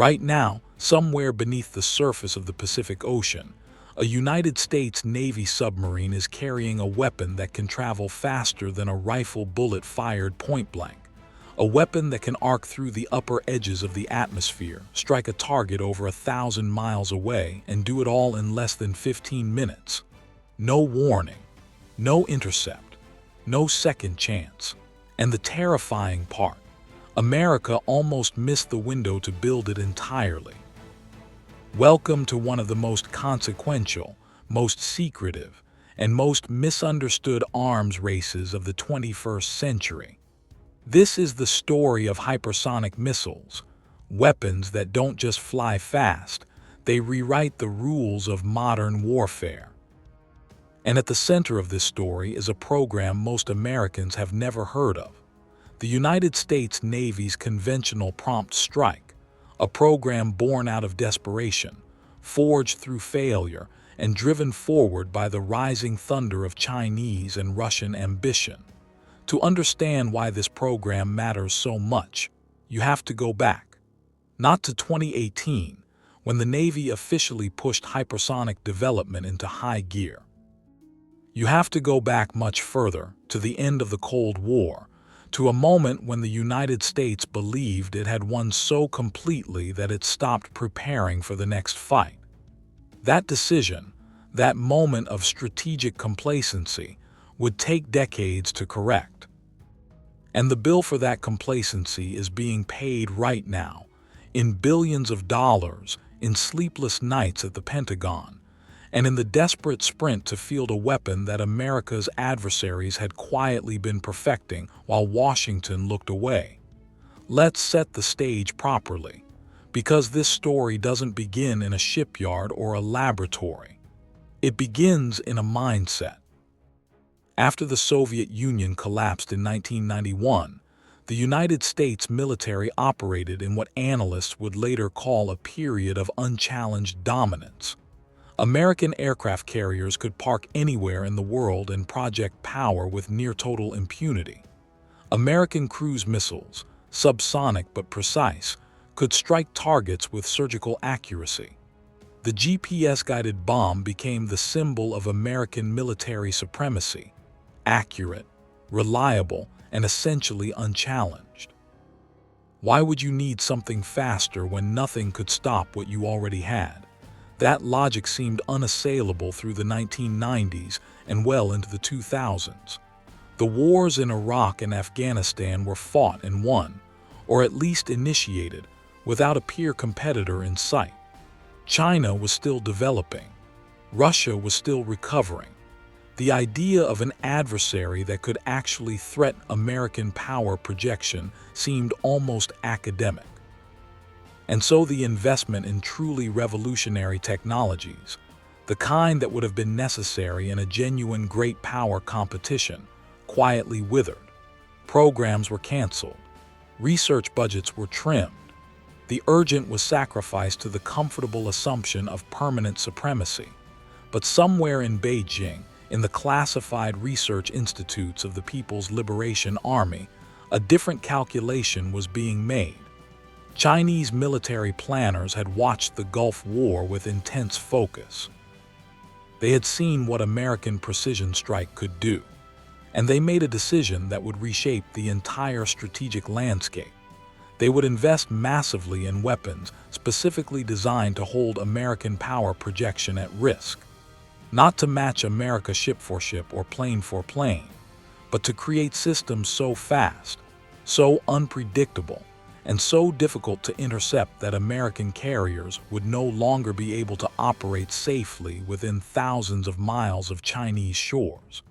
Right now, somewhere beneath the surface of the Pacific Ocean, a United States Navy submarine is carrying a weapon that can travel faster than a rifle bullet fired point blank. A weapon that can arc through the upper edges of the atmosphere, strike a target over 1,000 miles away, and do it all in less than 15 minutes. No warning, no intercept, no second chance. And the terrifying part, America almost missed the window to build it entirely. Welcome to one of the most consequential, most secretive, and most misunderstood arms races of the 21st century. This is the story of hypersonic missiles, weapons that don't just fly fast, they rewrite the rules of modern warfare. And at the center of this story is a program most Americans have never heard of: the United States Navy's Conventional Prompt Strike, a program born out of desperation, forged through failure, and driven forward by the rising thunder of Chinese and Russian ambition. To understand why this program matters so much, you have to go back, not to 2018, when the Navy officially pushed hypersonic development into high gear. You have to go back much further, to the end of the Cold War, to a moment when the United States believed it had won so completely that it stopped preparing for the next fight. That decision, that moment of strategic complacency, would take decades to correct. And the bill for that complacency is being paid right now, in billions of dollars, in sleepless nights at the Pentagon, and in the desperate sprint to field a weapon that America's adversaries had quietly been perfecting while Washington looked away. Let's set the stage properly, because this story doesn't begin in a shipyard or a laboratory. It begins in a mindset. After the Soviet Union collapsed in 1991, the United States military operated in what analysts would later call a period of unchallenged dominance. American aircraft carriers could park anywhere in the world and project power with near-total impunity. American cruise missiles, subsonic but precise, could strike targets with surgical accuracy. The GPS-guided bomb became the symbol of American military supremacy: accurate, reliable, and essentially unchallenged. Why would you need something faster when nothing could stop what you already had? That logic seemed unassailable through the 1990s and well into the 2000s. The wars in Iraq and Afghanistan were fought and won, or at least initiated, without a peer competitor in sight. China was still developing. Russia was still recovering. The idea of an adversary that could actually threaten American power projection seemed almost academic. And so the investment in truly revolutionary technologies, the kind that would have been necessary in a genuine great power competition, quietly withered. Programs were canceled. Research budgets were trimmed. The urgent was sacrificed to the comfortable assumption of permanent supremacy. But somewhere in Beijing, in the classified research institutes of the People's Liberation Army, a different calculation was being made. Chinese military planners had watched the Gulf War with intense focus. They had seen what American precision strike could do, and they made a decision that would reshape the entire strategic landscape. They would invest massively in weapons specifically designed to hold American power projection at risk. Not to match America ship for ship or plane for plane, but to create systems so fast, so unpredictable, and so difficult to intercept that American carriers would no longer be able to operate safely within thousands of miles of Chinese shores.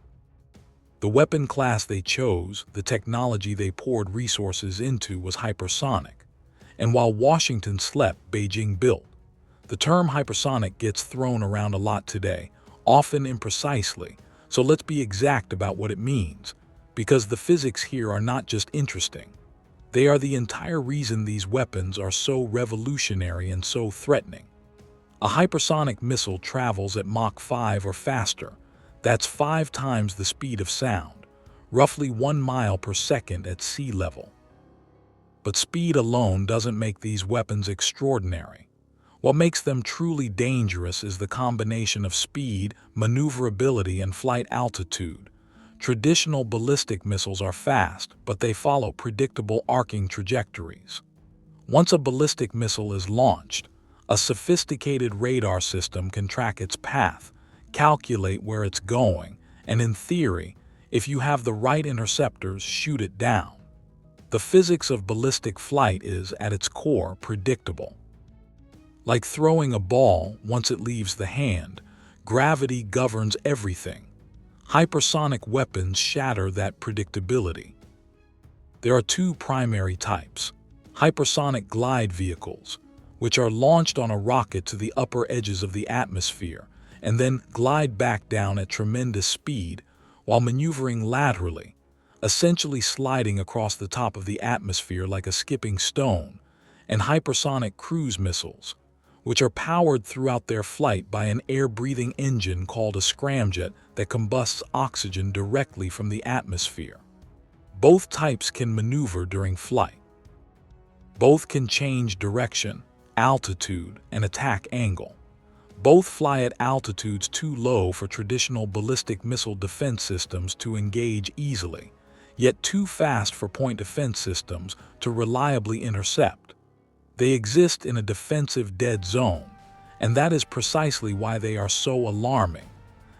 The weapon class they chose, the technology they poured resources into, was hypersonic. And while Washington slept, Beijing built. The term hypersonic gets thrown around a lot today, often imprecisely, so let's be exact about what it means, because the physics here are not just interesting. They are the entire reason these weapons are so revolutionary and so threatening. A hypersonic missile travels at Mach 5 or faster. That's 5 times the speed of sound, roughly 1 mile per second at sea level. But speed alone doesn't make these weapons extraordinary. What makes them truly dangerous is the combination of speed, maneuverability, and flight altitude. Traditional ballistic missiles are fast, but they follow predictable arcing trajectories. Once a ballistic missile is launched, a sophisticated radar system can track its path, calculate where it's going, and in theory, if you have the right interceptors, shoot it down. The physics of ballistic flight is, at its core, predictable. Like throwing a ball, once it leaves the hand, gravity governs everything. Hypersonic weapons shatter that predictability. There are two primary types: hypersonic glide vehicles, which are launched on a rocket to the upper edges of the atmosphere and then glide back down at tremendous speed while maneuvering laterally, essentially sliding across the top of the atmosphere like a skipping stone, and hypersonic cruise missiles, which are powered throughout their flight by an air-breathing engine called a scramjet that combusts oxygen directly from the atmosphere. Both types can maneuver during flight. Both can change direction, altitude, and attack angle. Both fly at altitudes too low for traditional ballistic missile defense systems to engage easily, yet too fast for point defense systems to reliably intercept. They exist in a defensive dead zone, and that is precisely why they are so alarming.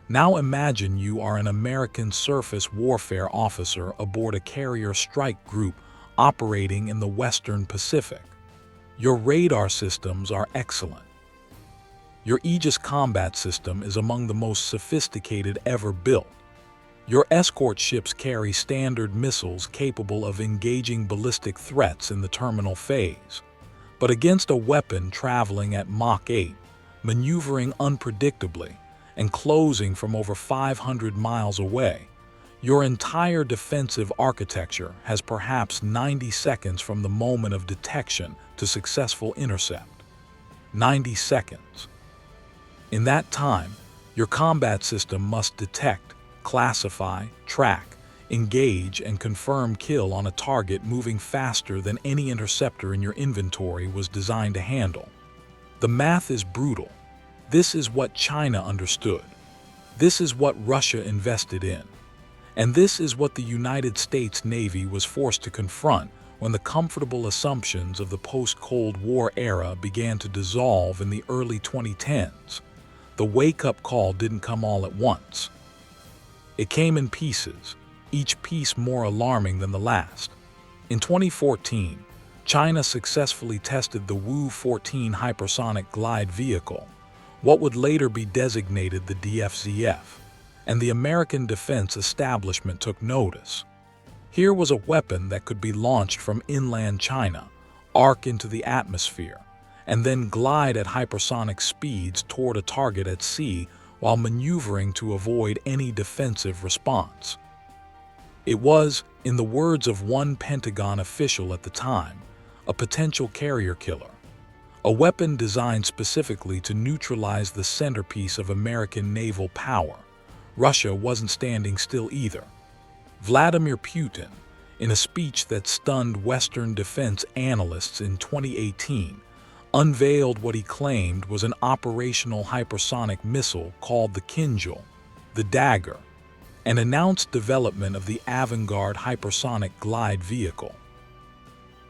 Now imagine you are an American surface warfare officer aboard a carrier strike group operating in the Western Pacific. Your radar systems are excellent. Your Aegis combat system is among the most sophisticated ever built. Your escort ships carry standard missiles capable of engaging ballistic threats in the terminal phase. But against a weapon traveling at Mach 8, maneuvering unpredictably, and closing from over 500 miles away, your entire defensive architecture has perhaps 90 seconds from the moment of detection to successful intercept. 90 seconds. In that time, your combat system must detect, classify, track, engage, and confirm kill on a target moving faster than any interceptor in your inventory was designed to handle. The math is brutal. This is what China understood. This is what Russia invested in. And this is what the United States Navy was forced to confront when the comfortable assumptions of the post-Cold War era began to dissolve in the early 2010s. The wake-up call didn't come all at once. It came in pieces, each piece more alarming than the last. In 2014, China successfully tested the Wu-14 hypersonic glide vehicle, what would later be designated the DFZF, and the American defense establishment took notice. Here was a weapon that could be launched from inland China, arc into the atmosphere, and then glide at hypersonic speeds toward a target at sea while maneuvering to avoid any defensive response. It was, in the words of one Pentagon official at the time, a potential carrier killer, a weapon designed specifically to neutralize the centerpiece of American naval power. Russia wasn't standing still either. Vladimir Putin, in a speech that stunned Western defense analysts in 2018, unveiled what he claimed was an operational hypersonic missile called the Kinjal, the Dagger, and announced development of the avant-garde hypersonic glide vehicle.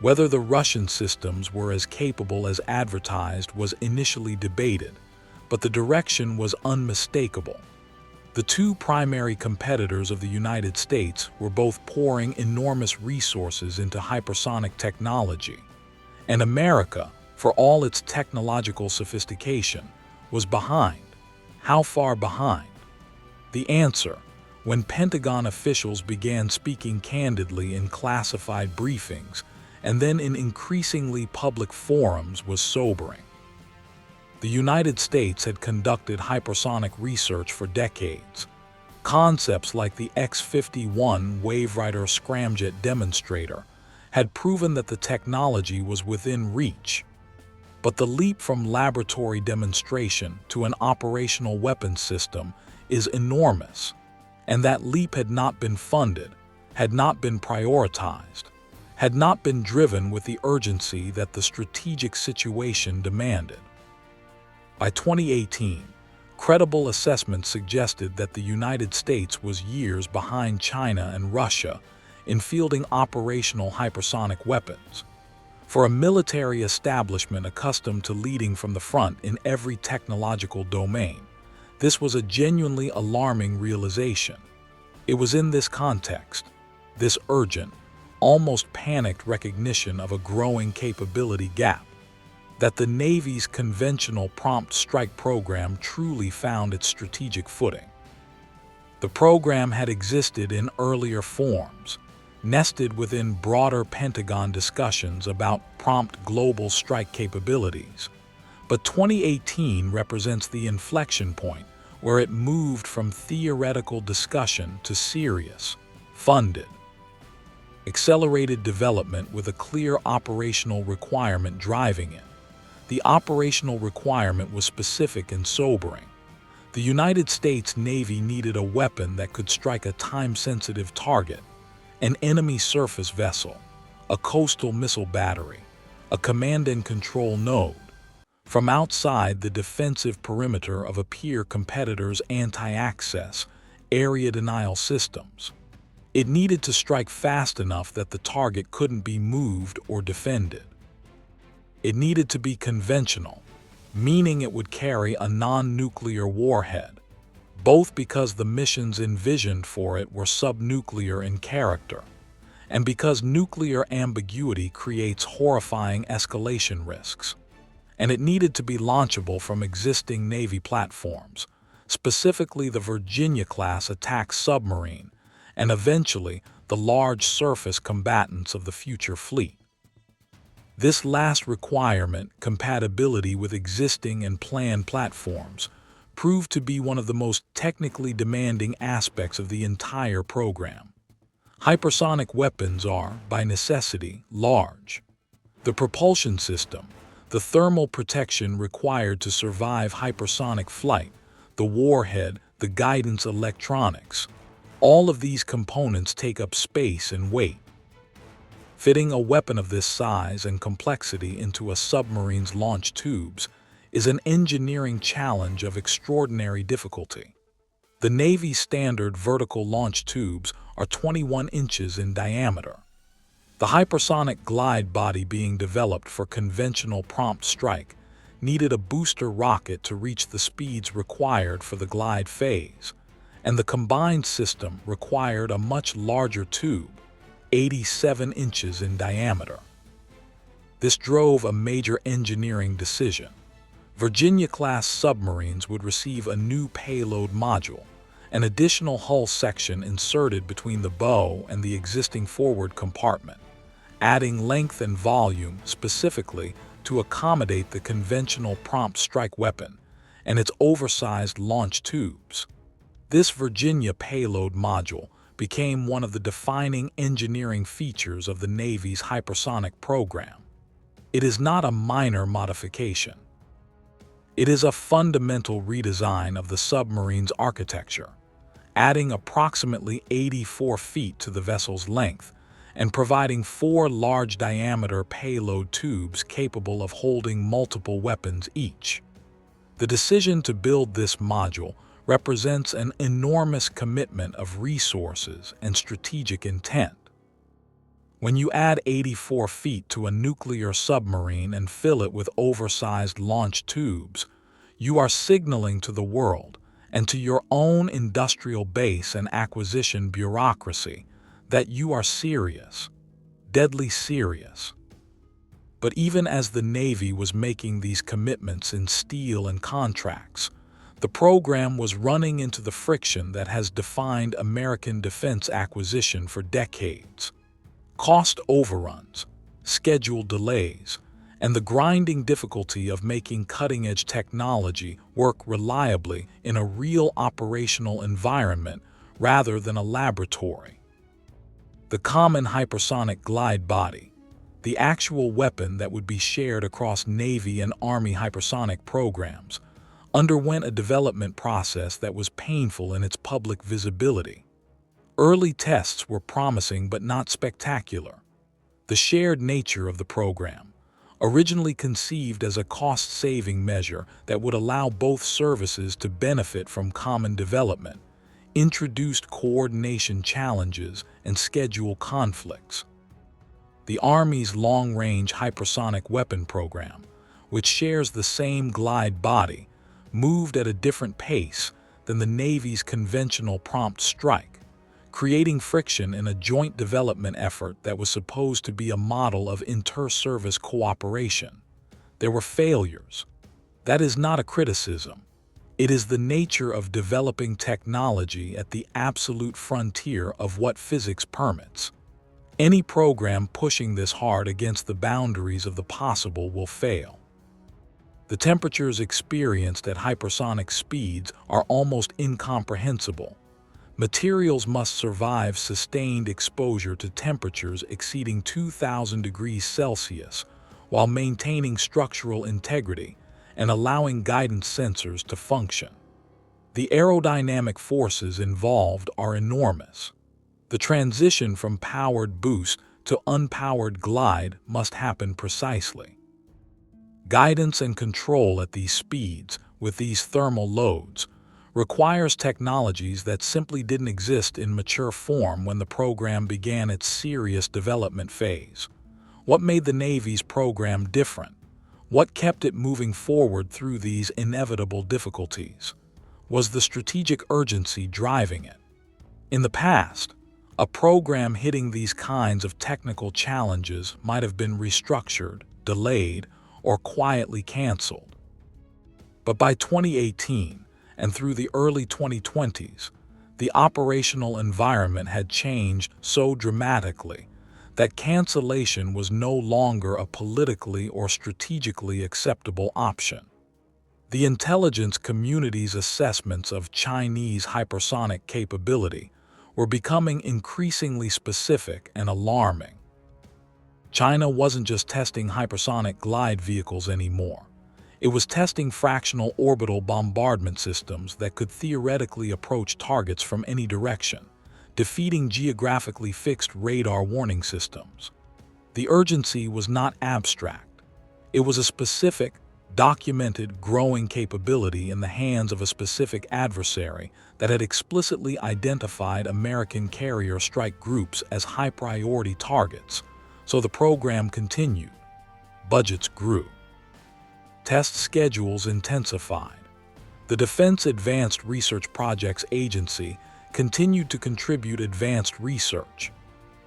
Whether the Russian systems were as capable as advertised was initially debated, but the direction was unmistakable. The two primary competitors of the United States were both pouring enormous resources into hypersonic technology, and America, for all its technological sophistication, was behind. How far behind? The answer, when Pentagon officials began speaking candidly in classified briefings and then in increasingly public forums, was sobering. The United States had conducted hypersonic research for decades. Concepts like the X-51 Waverider scramjet demonstrator had proven that the technology was within reach. But the leap from laboratory demonstration to an operational weapons system is enormous, and that leap had not been funded, had not been prioritized, had not been driven with the urgency that the strategic situation demanded. By 2018, credible assessments suggested that the United States was years behind China and Russia in fielding operational hypersonic weapons. For a military establishment accustomed to leading from the front in every technological domain, this was a genuinely alarming realization. It was in this context, this urgent, almost panicked recognition of a growing capability gap, that the Navy's conventional prompt strike program truly found its strategic footing. The program had existed in earlier forms, nested within broader Pentagon discussions about prompt global strike capabilities. But 2018 represents the inflection point where it moved from theoretical discussion to serious, funded, accelerated development with a clear operational requirement driving it. The operational requirement was specific and sobering. The United States Navy needed a weapon that could strike a time-sensitive target, an enemy surface vessel, a coastal missile battery, a command and control node, from outside the defensive perimeter of a peer competitor's anti-access, area denial systems. It needed to strike fast enough that the target couldn't be moved or defended. It needed to be conventional, meaning it would carry a non-nuclear warhead, both because the missions envisioned for it were subnuclear in character, and because nuclear ambiguity creates horrifying escalation risks. And it needed to be launchable from existing Navy platforms, specifically the Virginia-class attack submarine, and eventually the large surface combatants of the future fleet. This last requirement, compatibility with existing and planned platforms, proved to be one of the most technically demanding aspects of the entire program. Hypersonic weapons are, by necessity, large. The propulsion system, the thermal protection required to survive hypersonic flight, the warhead, the guidance electronics, all of these components take up space and weight. Fitting a weapon of this size and complexity into a submarine's launch tubes is an engineering challenge of extraordinary difficulty. The Navy's standard vertical launch tubes are 21 inches in diameter. The hypersonic glide body being developed for conventional prompt strike needed a booster rocket to reach the speeds required for the glide phase, and the combined system required a much larger tube, 87 inches in diameter. This drove a major engineering decision. Virginia-class submarines would receive a new payload module, an additional hull section inserted between the bow and the existing forward compartment, adding length and volume specifically to accommodate the conventional prompt strike weapon and its oversized launch tubes. This Virginia payload module became one of the defining engineering features of the Navy's hypersonic program. It is not a minor modification. It is a fundamental redesign of the submarine's architecture, adding approximately 84 feet to the vessel's length and providing 4 large-diameter payload tubes capable of holding multiple weapons each. The decision to build this module represents an enormous commitment of resources and strategic intent. When you add 84 feet to a nuclear submarine and fill it with oversized launch tubes, you are signaling to the world and to your own industrial base and acquisition bureaucracy that you are serious, deadly serious. But even as the Navy was making these commitments in steel and contracts, the program was running into the friction that has defined American defense acquisition for decades. Cost overruns, schedule delays, and the grinding difficulty of making cutting-edge technology work reliably in a real operational environment rather than a laboratory. The common hypersonic glide body, the actual weapon that would be shared across Navy and Army hypersonic programs, underwent a development process that was painful in its public visibility. Early tests were promising but not spectacular. The shared nature of the program, originally conceived as a cost-saving measure that would allow both services to benefit from common development, introduced coordination challenges and schedule conflicts. The Army's long-range hypersonic weapon program, which shares the same glide body, moved at a different pace than the Navy's conventional prompt strike, creating friction in a joint development effort that was supposed to be a model of inter-service cooperation. There were failures. That is not a criticism. It is the nature of developing technology at the absolute frontier of what physics permits. Any program pushing this hard against the boundaries of the possible will fail. The temperatures experienced at hypersonic speeds are almost incomprehensible. Materials must survive sustained exposure to temperatures exceeding 2,000 degrees Celsius while maintaining structural integrity and allowing guidance sensors to function. The aerodynamic forces involved are enormous. The transition from powered boost to unpowered glide must happen precisely. Guidance and control at these speeds, with these thermal loads, requires technologies that simply didn't exist in mature form when the program began its serious development phase. What made the Navy's program different? What kept it moving forward through these inevitable difficulties? Was the strategic urgency driving it? In the past, a program hitting these kinds of technical challenges might have been restructured, delayed, or quietly canceled. But by 2018 and through the early 2020s, the operational environment had changed so dramatically that cancellation was no longer a politically or strategically acceptable option. The intelligence community's assessments of Chinese hypersonic capability were becoming increasingly specific and alarming. China wasn't just testing hypersonic glide vehicles anymore. It was testing fractional orbital bombardment systems that could theoretically approach targets from any direction, defeating geographically fixed radar warning systems. The urgency was not abstract. It was a specific, documented, growing capability in the hands of a specific adversary that had explicitly identified American carrier strike groups as high-priority targets. So the program continued. Budgets grew. Test schedules intensified. The Defense Advanced Research Projects Agency continued to contribute advanced research.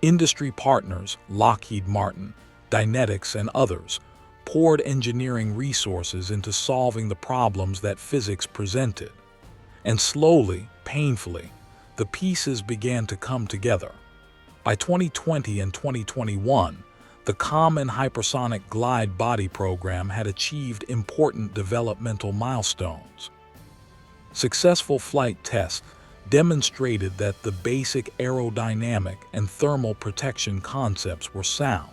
Industry partners, Lockheed Martin, Dynetics, and others, poured engineering resources into solving the problems that physics presented. And slowly, painfully, the pieces began to come together. By 2020 and 2021, the Common Hypersonic Glide Body program had achieved important developmental milestones. Successful flight tests demonstrated that the basic aerodynamic and thermal protection concepts were sound.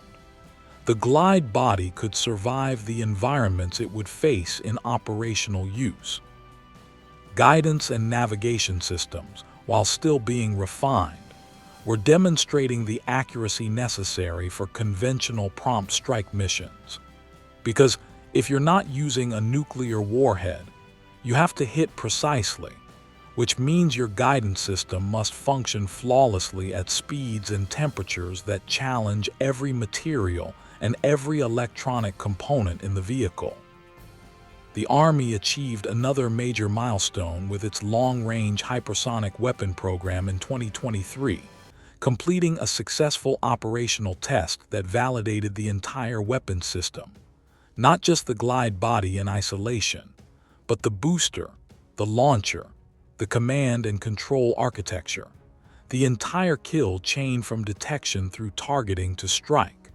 The glide body could survive the environments it would face in operational use. Guidance and navigation systems, while still being refined, were demonstrating the accuracy necessary for conventional prompt strike missions. Because if you're not using a nuclear warhead, you have to hit precisely, which means your guidance system must function flawlessly at speeds and temperatures that challenge every material and every electronic component in the vehicle. The Army achieved another major milestone with its long-range hypersonic weapon program in 2023, completing a successful operational test that validated the entire weapons system, not just the glide body in isolation, but the booster, the launcher, the command and control architecture, the entire kill chain from detection through targeting to strike.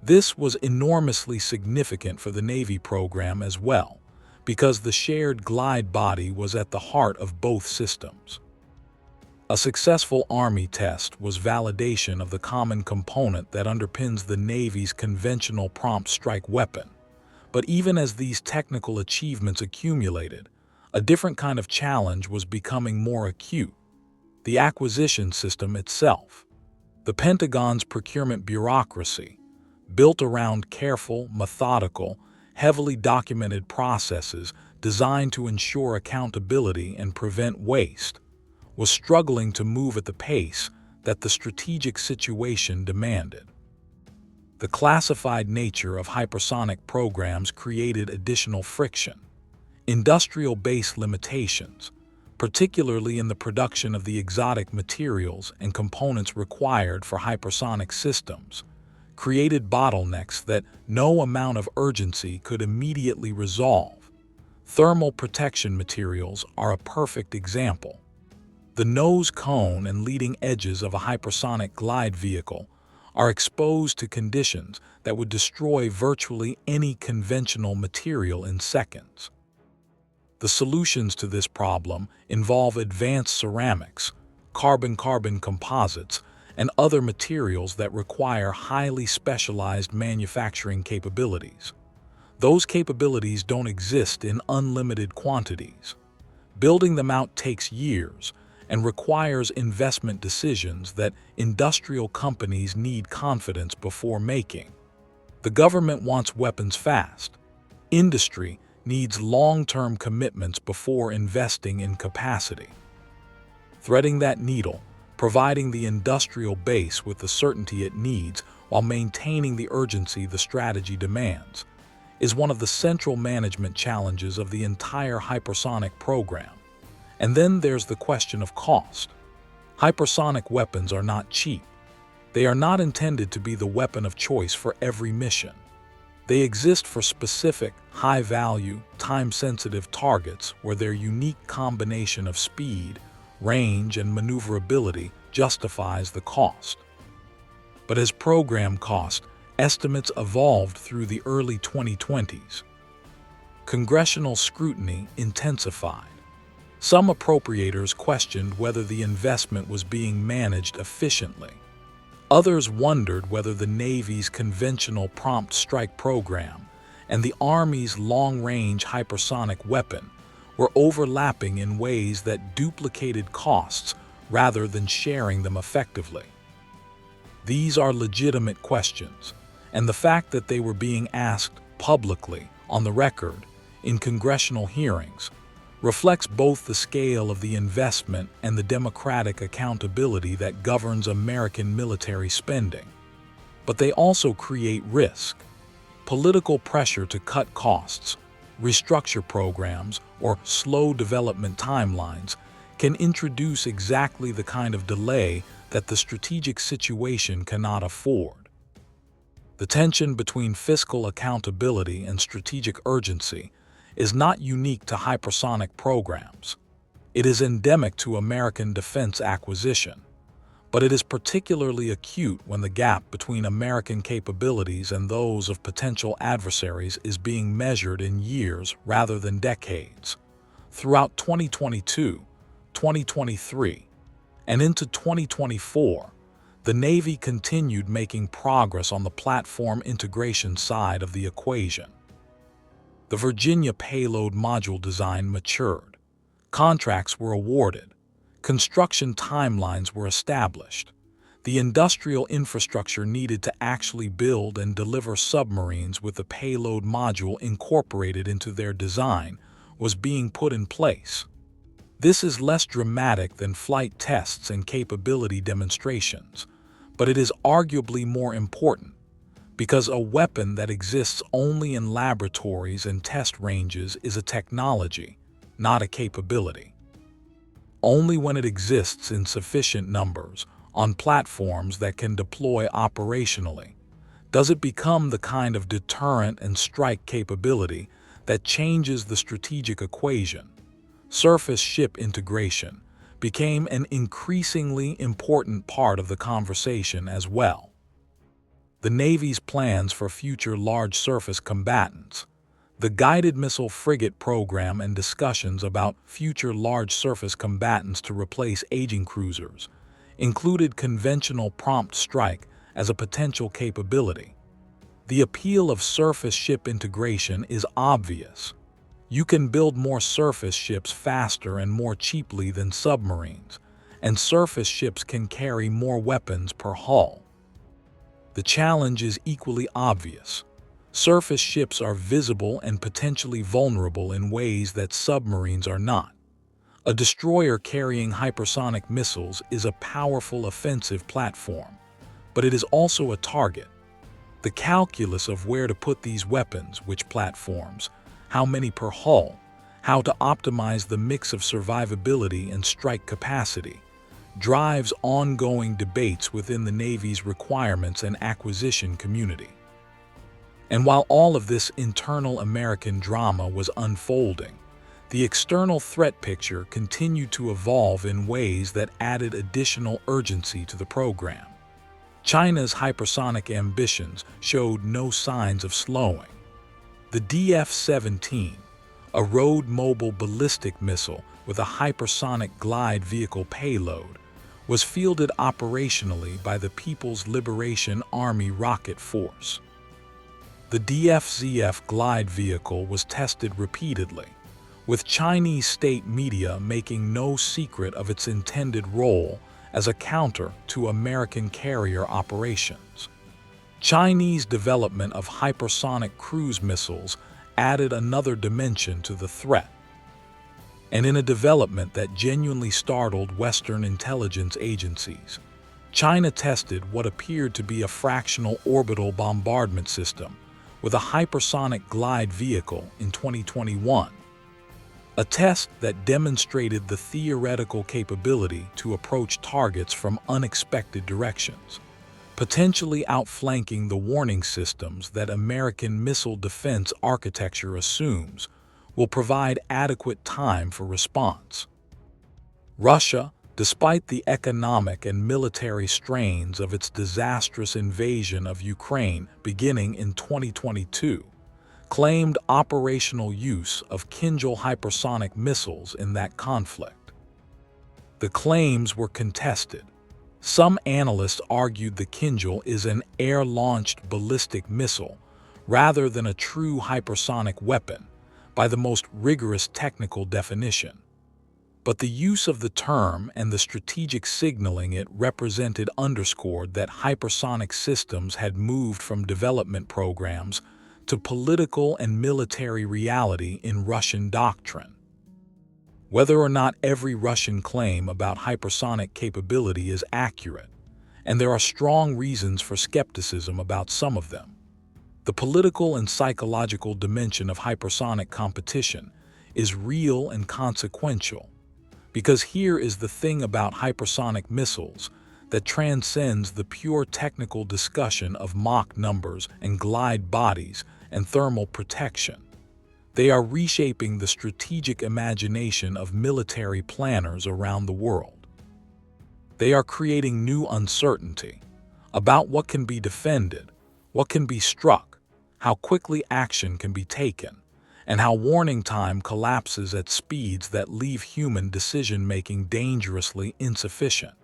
This was enormously significant for the Navy program as well, because the shared glide body was at the heart of both systems. A successful Army test was validation of the common component that underpins the Navy's conventional prompt strike weapon. But even as these technical achievements accumulated, a different kind of challenge was becoming more acute: the acquisition system itself. The Pentagon's procurement bureaucracy, built around careful, methodical, heavily documented processes designed to ensure accountability and prevent waste, was struggling to move at the pace that the strategic situation demanded. The classified nature of hypersonic programs created additional friction. Industrial base limitations, particularly in the production of the exotic materials and components required for hypersonic systems, created bottlenecks that no amount of urgency could immediately resolve. Thermal protection materials are a perfect example. The nose cone and leading edges of a hypersonic glide vehicle are exposed to conditions that would destroy virtually any conventional material in seconds. The solutions to this problem involve advanced ceramics, carbon-carbon composites, and other materials that require highly specialized manufacturing capabilities. Those capabilities don't exist in unlimited quantities. Building them out takes years and requires investment decisions that industrial companies need confidence before making. The government wants weapons fast. Industry needs long-term commitments before investing in capacity. Threading that needle, providing the industrial base with the certainty it needs while maintaining the urgency the strategy demands, is one of the central management challenges of the entire hypersonic program. And then there's the question of cost. Hypersonic weapons are not cheap. They are not intended to be the weapon of choice for every mission. They exist for specific, high-value, time-sensitive targets where their unique combination of speed, range, and maneuverability justifies the cost. But as program cost estimates evolved through the early 2020s, congressional scrutiny intensified. Some appropriators questioned whether the investment was being managed efficiently. Others wondered whether the Navy's conventional prompt strike program and the Army's long-range hypersonic weapon were overlapping in ways that duplicated costs rather than sharing them effectively. These are legitimate questions, and the fact that they were being asked publicly, on the record, in congressional hearings, reflects both the scale of the investment and the democratic accountability that governs American military spending. But they also create risk. Political pressure to cut costs, restructure programs, or slow development timelines can introduce exactly the kind of delay that the strategic situation cannot afford. The tension between fiscal accountability and strategic urgency is not unique to hypersonic programs. It is endemic to American defense acquisition, but it is particularly acute when the gap between American capabilities and those of potential adversaries is being measured in years rather than decades. Throughout 2022, 2023, and into 2024, the Navy continued making progress on the platform integration side of the equation. The Virginia payload module design matured. Contracts were awarded. Construction timelines were established. The industrial infrastructure needed to actually build and deliver submarines with the payload module incorporated into their design was being put in place. This is less dramatic than flight tests and capability demonstrations, but it is arguably more important, because a weapon that exists only in laboratories and test ranges is a technology, not a capability. Only when it exists in sufficient numbers, on platforms that can deploy operationally, does it become the kind of deterrent and strike capability that changes the strategic equation. Surface ship integration became an increasingly important part of the conversation as well. The Navy's plans for future large surface combatants, the guided missile frigate program, and discussions about future large surface combatants to replace aging cruisers included conventional prompt strike as a potential capability. The appeal of surface ship integration is obvious. You can build more surface ships faster and more cheaply than submarines, and surface ships can carry more weapons per hull. The challenge is equally obvious. Surface ships are visible and potentially vulnerable in ways that submarines are not. A destroyer carrying hypersonic missiles is a powerful offensive platform, but it is also a target. The calculus of where to put these weapons, which platforms, how many per hull, how to optimize the mix of survivability and strike capacity, drives ongoing debates within the Navy's requirements and acquisition community. And while all of this internal American drama was unfolding, the external threat picture continued to evolve in ways that added additional urgency to the program. China's hypersonic ambitions showed no signs of slowing. The DF-17, a road-mobile ballistic missile with a hypersonic glide vehicle payload, was fielded operationally by the People's Liberation Army Rocket Force. The DF-ZF glide vehicle was tested repeatedly, with Chinese state media making no secret of its intended role as a counter to American carrier operations. Chinese development of hypersonic cruise missiles added another dimension to the threat. And in a development that genuinely startled Western intelligence agencies, China tested what appeared to be a fractional orbital bombardment system with a hypersonic glide vehicle in 2021. A test that demonstrated the theoretical capability to approach targets from unexpected directions, potentially outflanking the warning systems that American missile defense architecture assumes will provide adequate time for response. Russia, despite the economic and military strains of its disastrous invasion of Ukraine beginning in 2022, claimed operational use of Kinzhal hypersonic missiles in that conflict. The claims were contested. Some analysts argued the Kinzhal is an air-launched ballistic missile rather than a true hypersonic weapon by the most rigorous technical definition. But the use of the term and the strategic signaling it represented underscored that hypersonic systems had moved from development programs to political and military reality in Russian doctrine. Whether or not every Russian claim about hypersonic capability is accurate, and there are strong reasons for skepticism about some of them, the political and psychological dimension of hypersonic competition is real and consequential, because here is the thing about hypersonic missiles that transcends the pure technical discussion of Mach numbers and glide bodies and thermal protection. They are reshaping the strategic imagination of military planners around the world. They are creating new uncertainty about what can be defended, what can be struck, how quickly action can be taken, and how warning time collapses at speeds that leave human decision-making dangerously insufficient.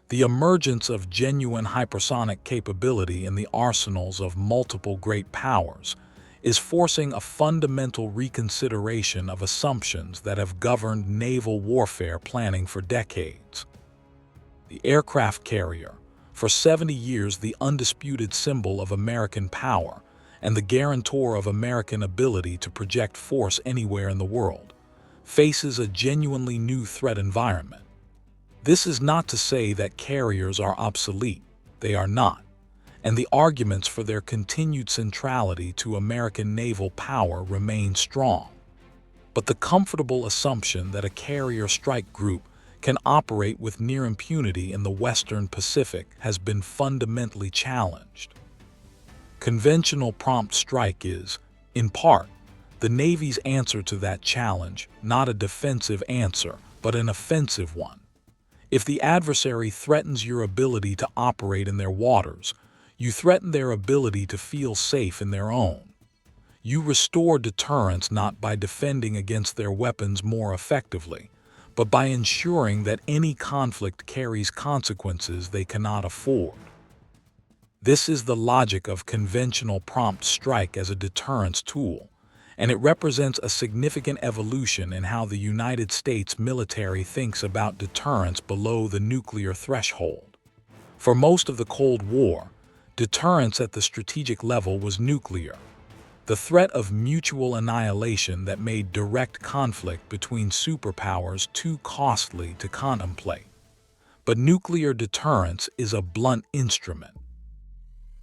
The emergence of genuine hypersonic capability in the arsenals of multiple great powers is forcing a fundamental reconsideration of assumptions that have governed naval warfare planning for decades. The aircraft carrier, for 70 years the undisputed symbol of American power and the guarantor of American ability to project force anywhere in the world, faces a genuinely new threat environment. This is not to say that carriers are obsolete. They are not, and the arguments for their continued centrality to American naval power remain strong. But the comfortable assumption that a carrier strike group can operate with near impunity in the Western Pacific has been fundamentally challenged. Conventional prompt strike is, in part, the Navy's answer to that challenge, not a defensive answer, but an offensive one. If the adversary threatens your ability to operate in their waters, you threaten their ability to feel safe in their own. You restore deterrence not by defending against their weapons more effectively, but by ensuring that any conflict carries consequences they cannot afford. This is the logic of conventional prompt strike as a deterrence tool, and it represents a significant evolution in how the United States military thinks about deterrence below the nuclear threshold. For most of the Cold War, deterrence at the strategic level was nuclear, the threat of mutual annihilation that made direct conflict between superpowers too costly to contemplate. But nuclear deterrence is a blunt instrument.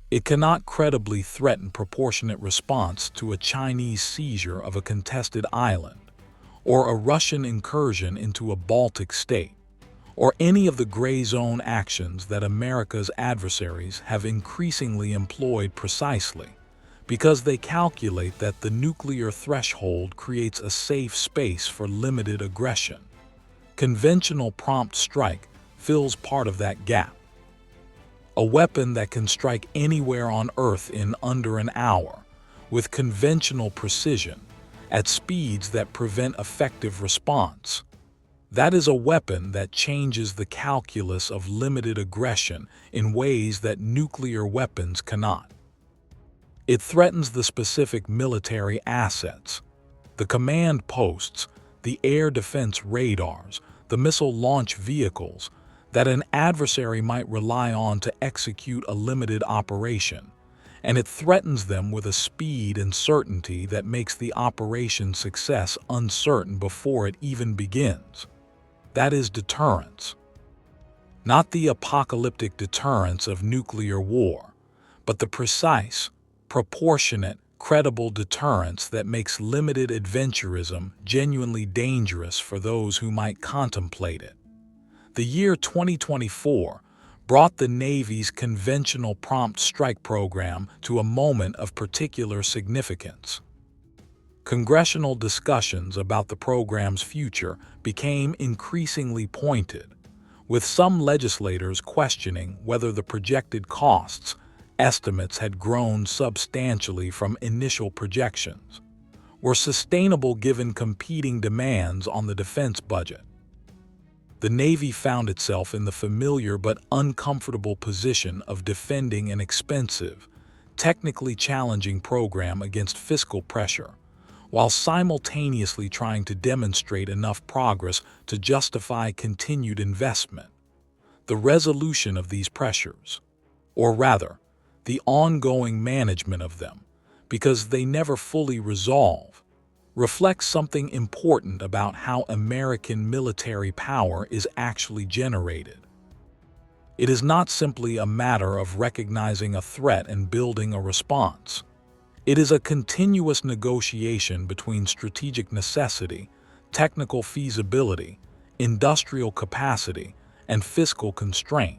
It cannot credibly threaten proportionate response to a Chinese seizure of a contested island, or a Russian incursion into a Baltic state, or any of the gray zone actions that America's adversaries have increasingly employed precisely because they calculate that the nuclear threshold creates a safe space for limited aggression. Conventional prompt strike fills part of that gap. A weapon that can strike anywhere on Earth in under an hour, with conventional precision, at speeds that prevent effective response. That is a weapon that changes the calculus of limited aggression in ways that nuclear weapons cannot. It threatens the specific military assets, the command posts, the air defense radars, the missile launch vehicles, that an adversary might rely on to execute a limited operation, and it threatens them with a speed and certainty that makes the operation's success uncertain before it even begins. That is deterrence. Not the apocalyptic deterrence of nuclear war, but the precise, proportionate, credible deterrence that makes limited adventurism genuinely dangerous for those who might contemplate it. The year 2024 brought the Navy's conventional prompt strike program to a moment of particular significance. Congressional discussions about the program's future became increasingly pointed, with some legislators questioning whether the projected costs estimates had grown substantially from initial projections, were sustainable given competing demands on the defense budget. The Navy found itself in the familiar but uncomfortable position of defending an expensive, technically challenging program against fiscal pressure, while simultaneously trying to demonstrate enough progress to justify continued investment. The resolution of these pressures, or rather, the ongoing management of them, because they never fully resolve, reflects something important about how American military power is actually generated. It is not simply a matter of recognizing a threat and building a response. It is a continuous negotiation between strategic necessity, technical feasibility, industrial capacity, and fiscal constraint.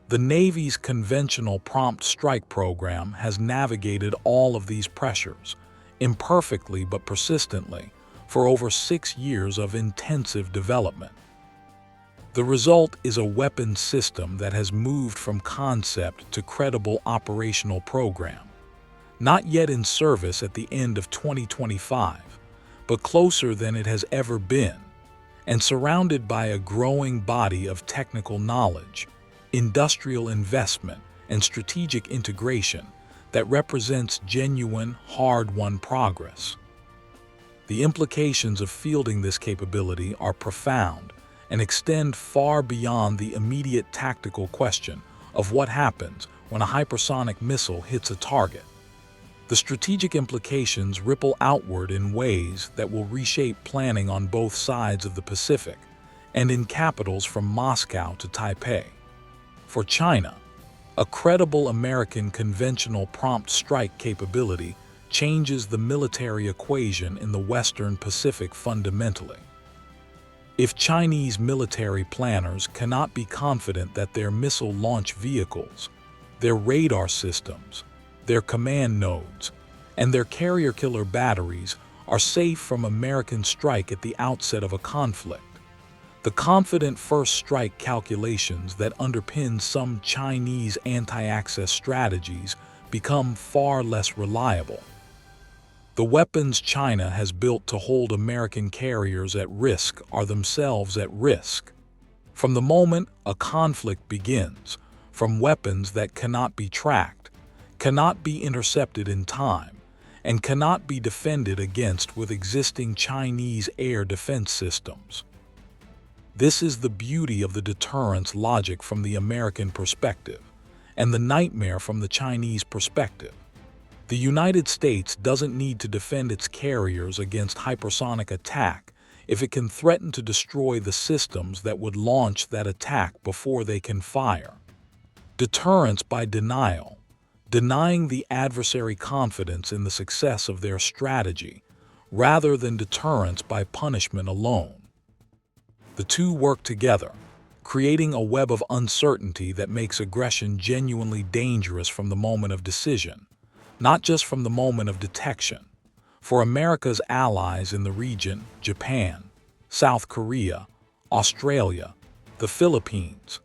The Navy's conventional prompt strike program has navigated all of these pressures, imperfectly but persistently, for over 6 years of intensive development. The result is a weapons system that has moved from concept to credible operational program, not yet in service at the end of 2025, but closer than it has ever been, and surrounded by a growing body of technical knowledge, industrial investment, and strategic integration that represents genuine, hard-won progress. The implications of fielding this capability are profound and extend far beyond the immediate tactical question of what happens when a hypersonic missile hits a target. The strategic implications ripple outward in ways that will reshape planning on both sides of the Pacific and in capitals from Moscow to Taipei. For China, a credible American conventional prompt strike capability changes the military equation in the Western Pacific fundamentally. If Chinese military planners cannot be confident that their missile launch vehicles, their radar systems, their command nodes, and their carrier-killer batteries are safe from American strike at the outset of a conflict, the confident first strike calculations that underpin some Chinese anti-access strategies become far less reliable. The weapons China has built to hold American carriers at risk are themselves at risk. From the moment a conflict begins, from weapons that cannot be tracked, cannot be intercepted in time, and cannot be defended against with existing Chinese air defense systems. This is the beauty of the deterrence logic from the American perspective, and the nightmare from the Chinese perspective. The United States doesn't need to defend its carriers against hypersonic attack if it can threaten to destroy the systems that would launch that attack before they can fire. Deterrence by denial, denying the adversary confidence in the success of their strategy, rather than deterrence by punishment alone. The two work together, creating a web of uncertainty that makes aggression genuinely dangerous from the moment of decision, not just from the moment of detection. For America's allies in the region, Japan, South Korea, Australia, the Philippines,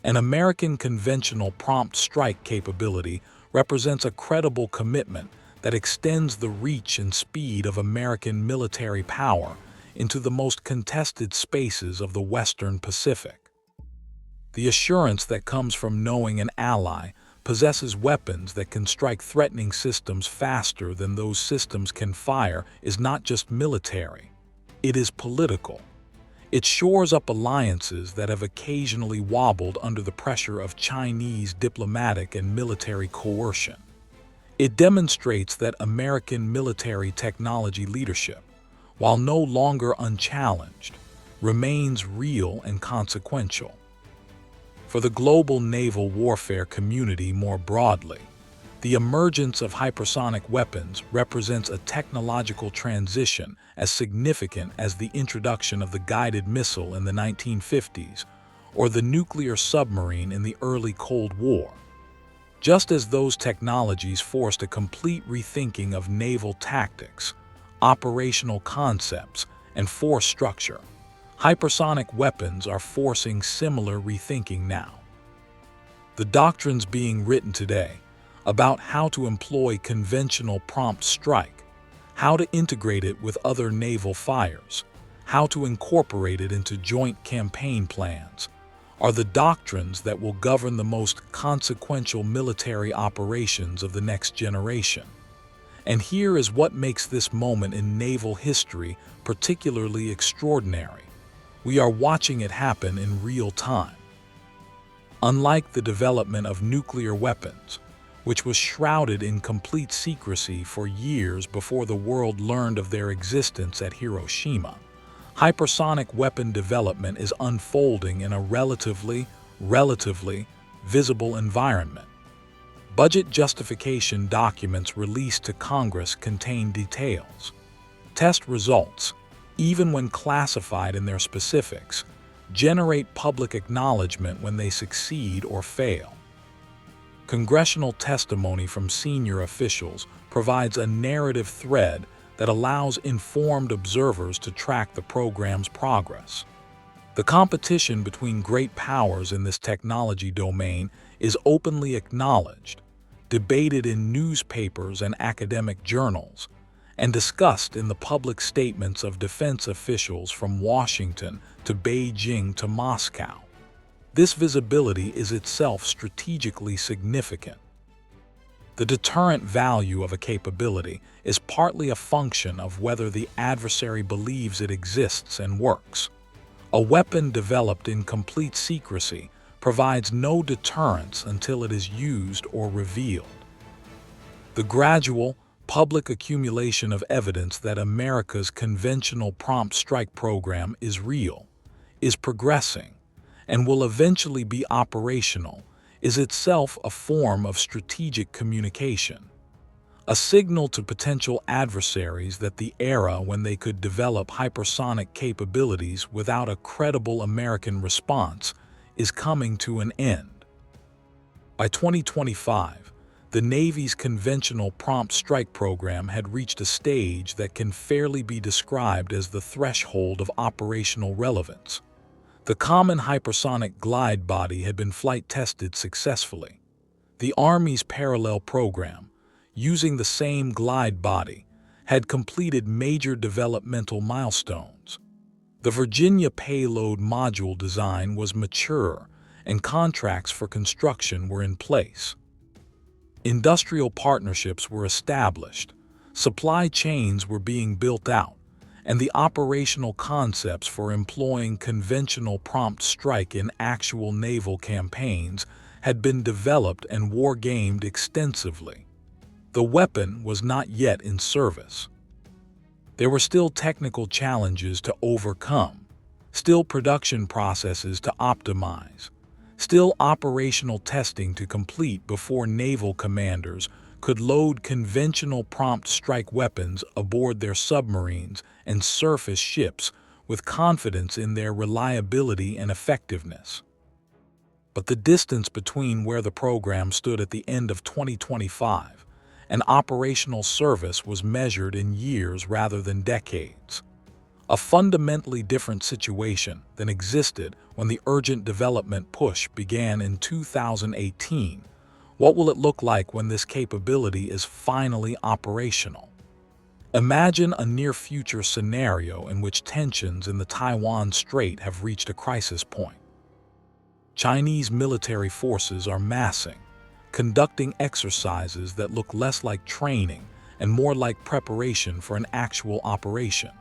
an American conventional prompt strike capability represents a credible commitment that extends the reach and speed of American military power into the most contested spaces of the Western Pacific. The assurance that comes from knowing an ally possesses weapons that can strike threatening systems faster than those systems can fire is not just military, it is political. It shores up alliances that have occasionally wobbled under the pressure of Chinese diplomatic and military coercion. It demonstrates that American military technology leadership, while no longer unchallenged, remains real and consequential. For the global naval warfare community more broadly, the emergence of hypersonic weapons represents a technological transition as significant as the introduction of the guided missile in the 1950s or the nuclear submarine in the early Cold War. Just as those technologies forced a complete rethinking of naval tactics, operational concepts, and force structure, hypersonic weapons are forcing similar rethinking now. The doctrines being written today about how to employ conventional prompt strike, how to integrate it with other naval fires, how to incorporate it into joint campaign plans, are the doctrines that will govern the most consequential military operations of the next generation. And here is what makes this moment in naval history particularly extraordinary. We are watching it happen in real time. Unlike the development of nuclear weapons, which was shrouded in complete secrecy for years before the world learned of their existence at Hiroshima, hypersonic weapon development is unfolding in a relatively visible environment. Budget justification documents released to Congress contain details. Test results, even when classified in their specifics, generate public acknowledgement when they succeed or fail. Congressional testimony from senior officials provides a narrative thread that allows informed observers to track the program's progress. The competition between great powers in this technology domain is openly acknowledged, debated in newspapers and academic journals, and discussed in the public statements of defense officials from Washington to Beijing to Moscow. This visibility is itself strategically significant. The deterrent value of a capability is partly a function of whether the adversary believes it exists and works. A weapon developed in complete secrecy provides no deterrence until it is used or revealed. The gradual, public accumulation of evidence that America's conventional prompt strike program is real, is progressing, and will eventually be operational is itself a form of strategic communication. A signal to potential adversaries that the era when they could develop hypersonic capabilities without a credible American response is coming to an end. By 2025, the Navy's conventional prompt strike program had reached a stage that can fairly be described as the threshold of operational relevance. The common hypersonic glide body had been flight tested successfully. The Army's parallel program, using the same glide body, had completed major developmental milestones. The Virginia payload module design was mature, and contracts for construction were in place. Industrial partnerships were established, Supply chains were being built out, and the operational concepts for employing conventional prompt strike in actual naval campaigns had been developed and war-gamed extensively. The weapon was not yet in service. There were still technical challenges to overcome, still production processes to optimize, still operational testing to complete before naval commanders could load conventional prompt strike weapons aboard their submarines and surface ships with confidence in their reliability and effectiveness. But the distance between where the program stood at the end of 2025 and operational service was measured in years rather than decades. A fundamentally different situation than existed when the urgent development push began in 2018. What will it look like when this capability is finally operational? Imagine a near-future scenario in which tensions in the Taiwan Strait have reached a crisis point. Chinese military forces are massing, conducting exercises that look less like training and more like preparation for an actual operation.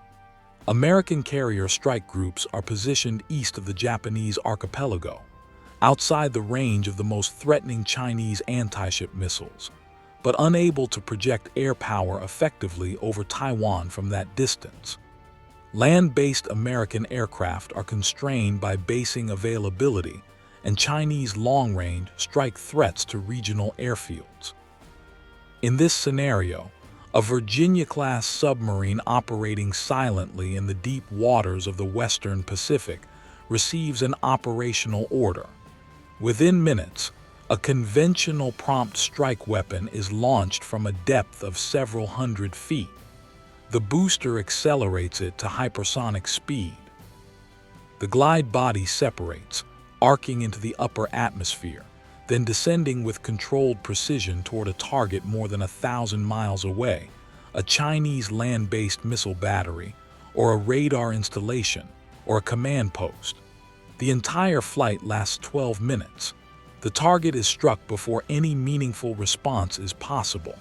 American carrier strike groups are positioned east of the Japanese archipelago, outside the range of the most threatening Chinese anti-ship missiles, but unable to project air power effectively over Taiwan from that distance. Land-based American aircraft are constrained by basing availability and Chinese long-range strike threats to regional airfields. In this scenario, a Virginia-class submarine operating silently in the deep waters of the Western Pacific receives an operational order. Within minutes, a conventional prompt strike weapon is launched from a depth of several hundred feet. The booster accelerates it to hypersonic speed. The glide body separates, arcing into the upper atmosphere, then descending with controlled precision toward a target more than 1,000 miles away, a Chinese land-based missile battery, or a radar installation, or a command post. The entire flight lasts 12 minutes. The target is struck before any meaningful response is possible.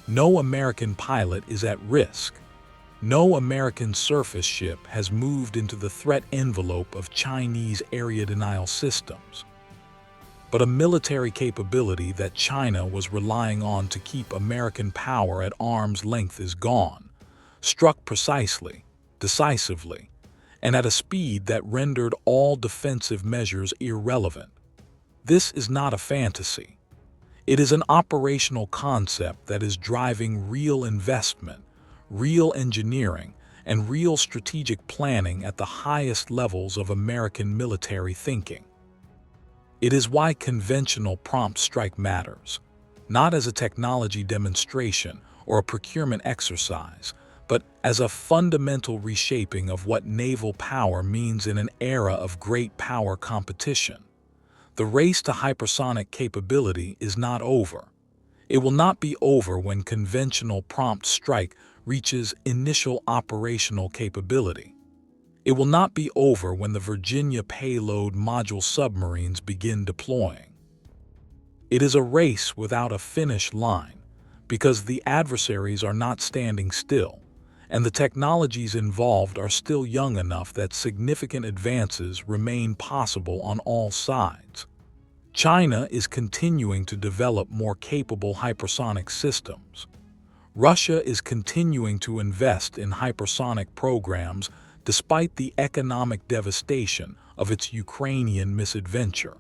No American pilot is at risk. No American surface ship has moved into the threat envelope of Chinese area denial systems. But a military capability that China was relying on to keep American power at arm's length is gone, struck precisely, decisively, and at a speed that rendered all defensive measures irrelevant. This is not a fantasy. It is an operational concept that is driving real investment, real engineering, and real strategic planning at the highest levels of American military thinking. It is why conventional prompt strike matters, not as a technology demonstration or a procurement exercise, but as a fundamental reshaping of what naval power means in an era of great power competition. The race to hypersonic capability is not over. It will not be over when conventional prompt strike reaches initial operational capability. It will not be over when the Virginia payload module submarines begin deploying. It is a race without a finish line, because the adversaries are not standing still, and the technologies involved are still young enough that significant advances remain possible on all sides. China is continuing to develop more capable hypersonic systems. Russia is continuing to invest in hypersonic programs despite the economic devastation of its Ukrainian misadventure.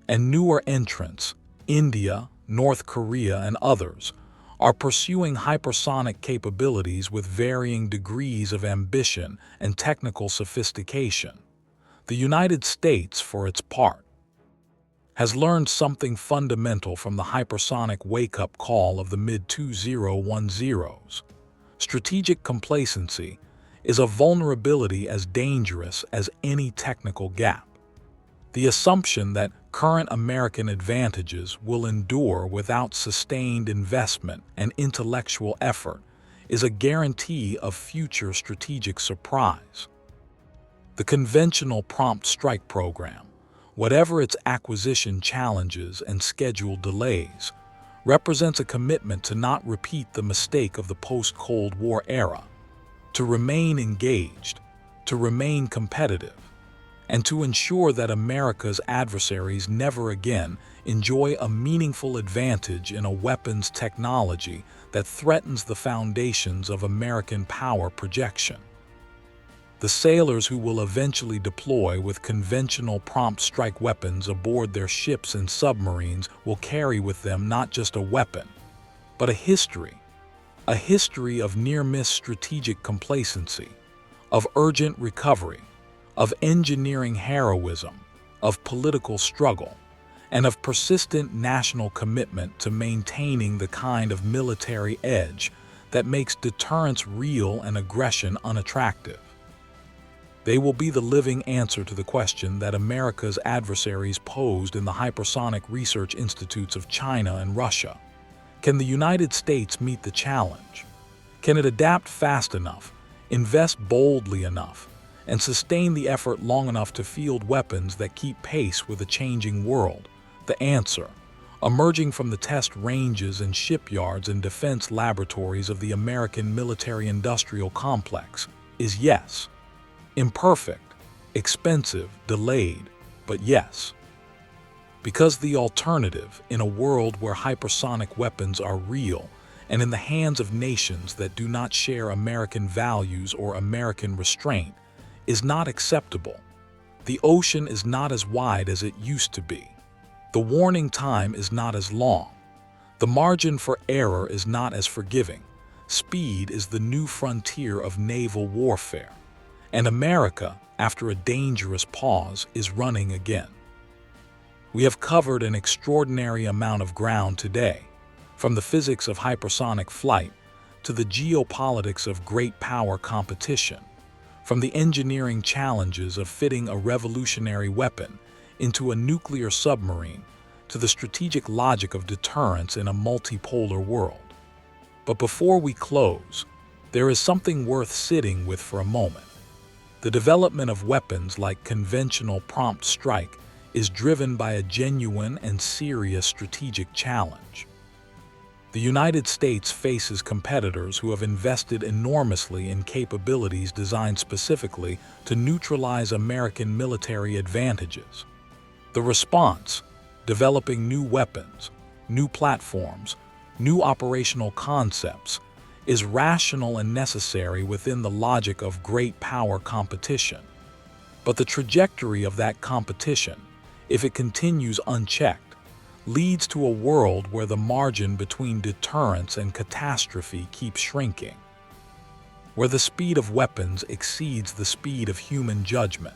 And newer entrants, India, North Korea, and others, are pursuing hypersonic capabilities with varying degrees of ambition and technical sophistication. The United States, for its part, has learned something fundamental from the hypersonic wake-up call of the mid-2010s. Strategic complacency is a vulnerability as dangerous as any technical gap. The assumption that current American advantages will endure without sustained investment and intellectual effort is a guarantee of future strategic surprise. The conventional prompt strike program, whatever its acquisition challenges and schedule delays, represents a commitment to not repeat the mistake of the post-Cold War era, to remain engaged, to remain competitive, and to ensure that America's adversaries never again enjoy a meaningful advantage in a weapons technology that threatens the foundations of American power projection. The sailors who will eventually deploy with conventional prompt strike weapons aboard their ships and submarines will carry with them not just a weapon, but a history of near-miss strategic complacency, of urgent recovery, of engineering heroism, of political struggle, and of persistent national commitment to maintaining the kind of military edge that makes deterrence real and aggression unattractive. They will be the living answer to the question that America's adversaries posed in the hypersonic research institutes of China and Russia. Can the United States meet the challenge? Can it adapt fast enough, invest boldly enough, and sustain the effort long enough to field weapons that keep pace with a changing world? The answer, emerging from the test ranges and shipyards and defense laboratories of the American military-industrial complex, is yes. Imperfect, expensive, delayed, but yes. Because the alternative, in a world where hypersonic weapons are real and in the hands of nations that do not share American values or American restraint, is not acceptable. The ocean is not as wide as it used to be. The warning time is not as long. The margin for error is not as forgiving. Speed is the new frontier of naval warfare. And America, after a dangerous pause, is running again. We have covered an extraordinary amount of ground today, from the physics of hypersonic flight to the geopolitics of great power competition, from the engineering challenges of fitting a revolutionary weapon into a nuclear submarine to the strategic logic of deterrence in a multipolar world. But before we close, there is something worth sitting with for a moment. The development of weapons like conventional prompt strike is driven by a genuine and serious strategic challenge. The United States faces competitors who have invested enormously in capabilities designed specifically to neutralize American military advantages. The response, developing new weapons, new platforms, new operational concepts, is rational and necessary within the logic of great power competition. But the trajectory of that competition, if it continues unchecked, leads to a world where the margin between deterrence and catastrophe keeps shrinking, where the speed of weapons exceeds the speed of human judgment,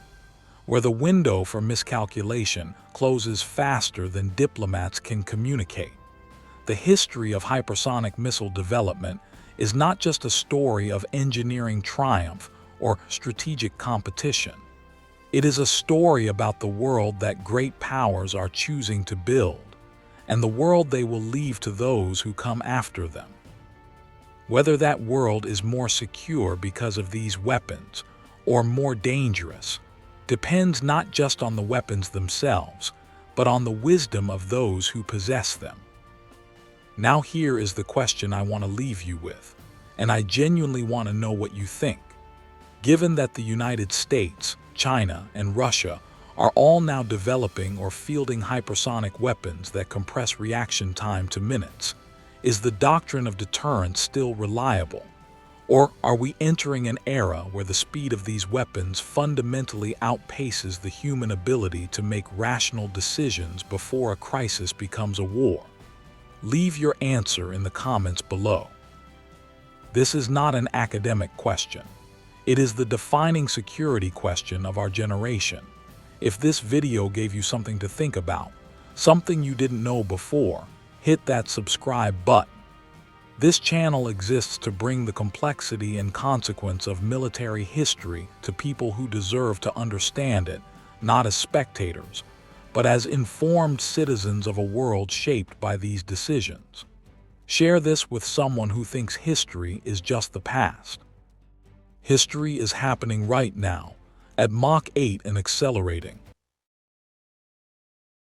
where the window for miscalculation closes faster than diplomats can communicate. The history of hypersonic missile development is not just a story of engineering triumph or strategic competition. It is a story about the world that great powers are choosing to build, and the world they will leave to those who come after them. Whether that world is more secure because of these weapons or more dangerous depends not just on the weapons themselves, but on the wisdom of those who possess them. Now here is the question I want to leave you with, and I genuinely want to know what you think. Given that the United States, China, and Russia are all now developing or fielding hypersonic weapons that compress reaction time to minutes, is the doctrine of deterrence still reliable? Or are we entering an era where the speed of these weapons fundamentally outpaces the human ability to make rational decisions before a crisis becomes a war? Leave your answer in the comments below. This is not an academic question. It is the defining security question of our generation. If this video gave you something to think about, something you didn't know before, hit that subscribe button. This channel exists to bring the complexity and consequence of military history to people who deserve to understand it, not as spectators, but as informed citizens of a world shaped by these decisions. Share this with someone who thinks history is just the past. History is happening right now, at Mach 8 and accelerating.